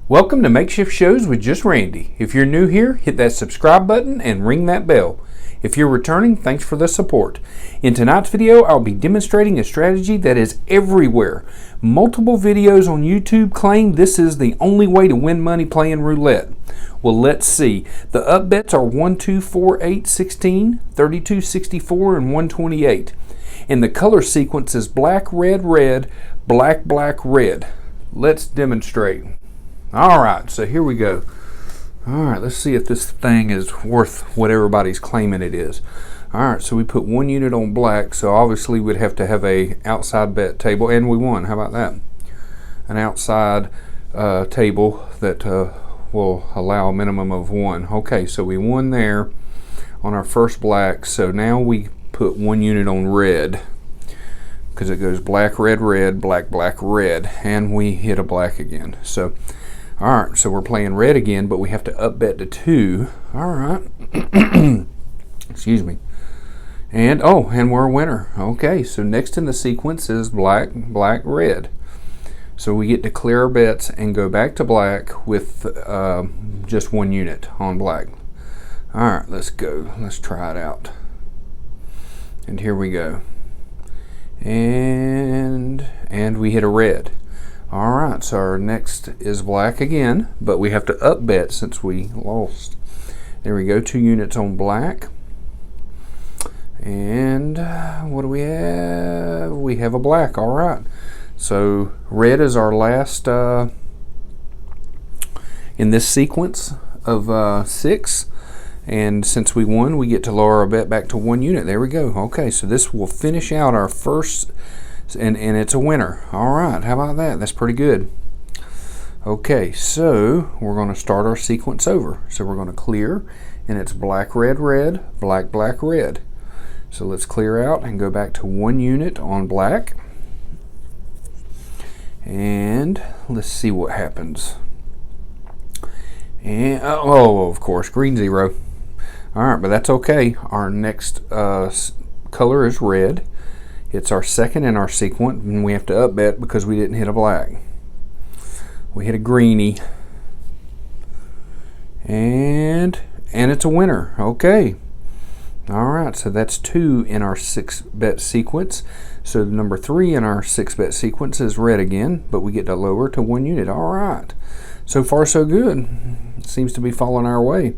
Welcome to Makeshift Shows with Just Randy. If you're new here, hit that subscribe button and ring that bell. If you're returning, thanks for the support. In tonight's video, I'll be demonstrating a strategy that is everywhere. Multiple videos on YouTube claim this is the only way to win money playing roulette. Well, let's see. The up bets are 1, 2, 4, 8, 16, 32, 64, and 128. And the color sequence is black, red, red, black, black, red. Let's demonstrate. Alright, so here we go. Alright, let's see if this thing is worth what everybody's claiming it is. Alright, so we put 1 unit on black, so obviously we'd have to have a outside bet table, and we won. How about that? An outside table that will allow a minimum of 1. Okay, so we won there on our first black, so now we put 1 unit on red, because it goes black, red, red, black, black, red, and we hit a black again. So alright, so we're playing red again, but we have to up bet to 2. Alright. Excuse me. And we're a winner. Okay, so next in the sequence is black, black, red. So we get to clear our bets and go back to black with just 1 unit on black. Alright, let's go. Let's try it out. And here we go. And we hit a red. Alright, so our next is black again, but we have to up bet since we lost. There we go, 2 units on black. And what do we have? We have a black, alright. So red is our last in this sequence of 6. And since we won, we get to lower our bet back to 1 unit. There we go. Okay, so this will finish out our first, and it's a winner. All right, how about that? That's pretty good. Okay, so we're going to start our sequence over. So we're going to clear, and it's black, red, red, black, black, red. So let's clear out and go back to 1 unit on black. And let's see what happens. And of course, green 0. All right, but that's okay. Our next color is red. It's our second in our sequence, and we have to up bet because we didn't hit a black. We hit a greenie, and it's a winner. Okay. All right, so that's 2 in our 6 bet sequence. So number 3 in our 6 bet sequence is red again, but we get to lower to 1 unit. All right. So far, so good. It seems to be falling our way.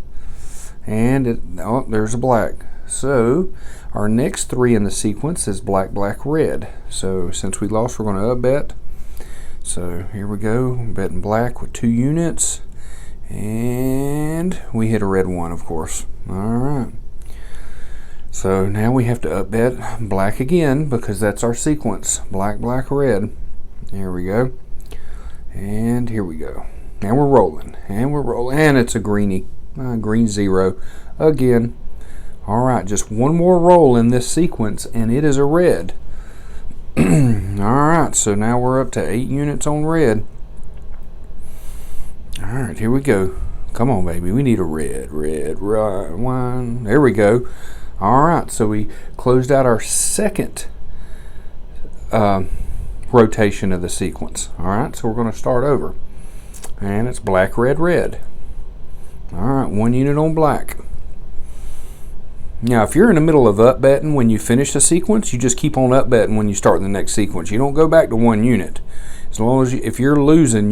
And there's a black. So our next 3 in the sequence is black, black, red. So since we lost, we're going to up bet. So here we go, betting black with 2 units. And we hit a red 1, of course. All right. So now we have to up bet black again because that's our sequence. Black, black, red. Here we go. And here we go. And we're rolling, and it's a greenie, green 0 again. All right, just 1 more roll in this sequence, and it is a red. All right, so now we're up to 8 units on red. All right, here we go. Come on, baby, we need a red, red, one. There we go. All right, so we closed out our second rotation of the sequence. All right, so we're going to start over. And it's black, red, red. All right, 1 unit on black. Now, if you're in the middle of up betting when you finish the sequence, you just keep on up betting when you start the next sequence. You don't go back to 1 unit. As long as if you're losing,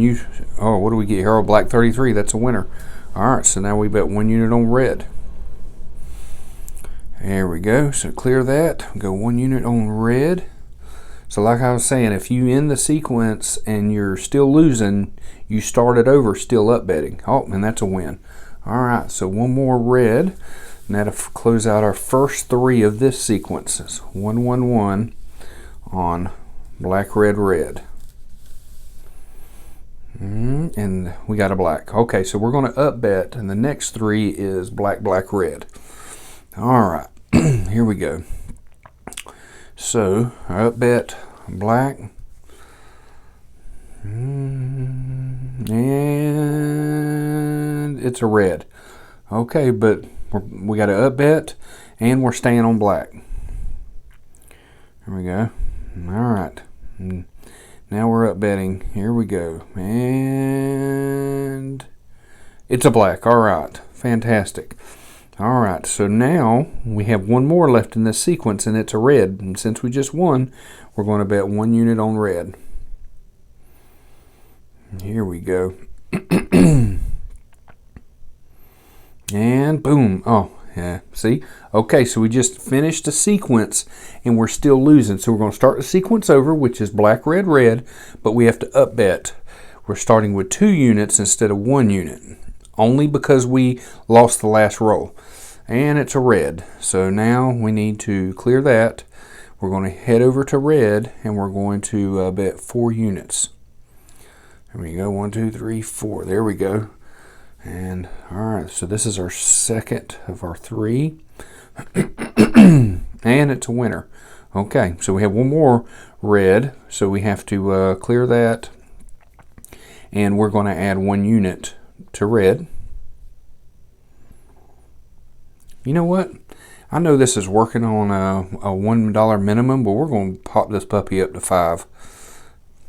what do we get here? Oh, black 33, that's a winner. All right, so now we bet 1 unit on red. There we go, so clear that. Go 1 unit on red. So like I was saying, if you end the sequence and you're still losing, you start it over still up betting. Oh, and that's a win. All right, so 1 more red. And that'll close out our first 3 of this sequence. It's 1, 1, 1 on black, red, red. And we got a black. Okay, so we're going to up bet, and the next 3 is black, black, red. All right, here we go. So I up bet black, and it's a red. Okay, but we got to up bet, and we're staying on black. Here we go. All right. Now we're up betting. Here we go. And It's a black. All right. Fantastic. All right. So now we have one more left in this sequence, and it's a red. And since we just won, we're going to bet 1 unit on red. Here we go. And boom. Oh, yeah. See? Okay, so we just finished the sequence and we're still losing. So we're going to start the sequence over, which is black, red, red, but we have to up bet. We're starting with 2 units instead of 1 unit, only because we lost the last roll. And it's a red. So now we need to clear that. We're going to head over to red and we're going to bet 4 units. There we go. 1, 2, 3, 4. There we go. And all right, so this is our second of our 3. And it's a winner. Okay, so we have one more red, so we have to clear that. And we're going to add 1 unit to red. You know what? I know this is working on a $1 minimum, but we're going to pop this puppy up to 5.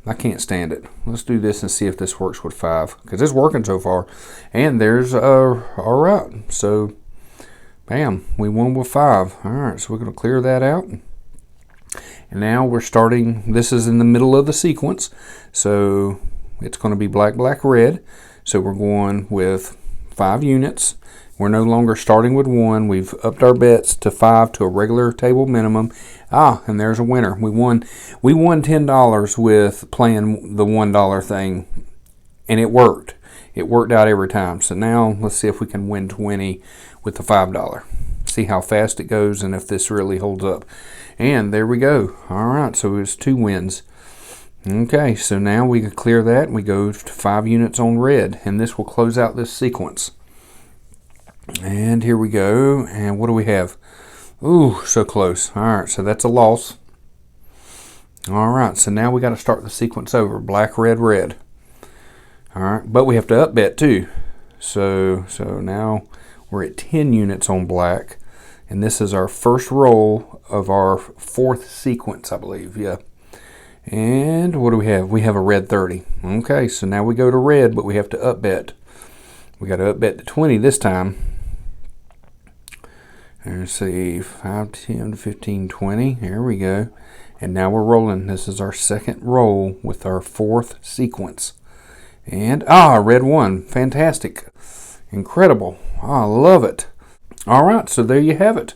I can't stand it. Let's do this and see if this works with 5, because it's working so far. And there's all right. So, bam, we won with 5. All right, so we're going to clear that out. And now we're starting. This is in the middle of the sequence, so it's going to be black, black, red. So we're going with 5 units. We're no longer starting with 1. We've upped our bets to 5 to a regular table minimum. And there's a winner. We won $10 with playing the $1 thing, and it worked. It worked out every time. So now let's see if we can win 20 with the $5. See how fast it goes and if this really holds up. And there we go. All right, so it's 2 wins. Okay, so now we can clear that. We go to 5 units on red, and this will close out this sequence. And here we go. And what do we have? Ooh, so close. All right, so that's a loss. All right, so now we got to start the sequence over. Black, red, red. All right, but we have to up bet too. So now we're at 10 units on black. And this is our first roll of our 4th sequence, I believe. Yeah. And what do we have? We have a red 30. Okay, so now we go to red, but we have to up bet. We got to up bet to 20 this time. And let's see, 5, 10, 15, 20. Here we go. And now we're rolling. This is our second roll with our 4th sequence. And, red 1. Fantastic. Incredible. I love it. All right, so there you have it.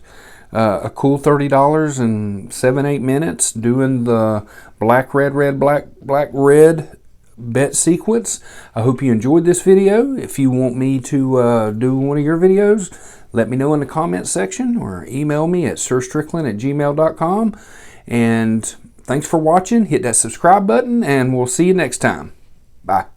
A cool $30 in 7-8 minutes doing the black, red, red, black, black, red bet sequence. I hope you enjoyed this video. If you want me to do one of your videos, let me know in the comments section or email me at sirstrickland@gmail.com. And thanks for watching. Hit that subscribe button and we'll see you next time. Bye.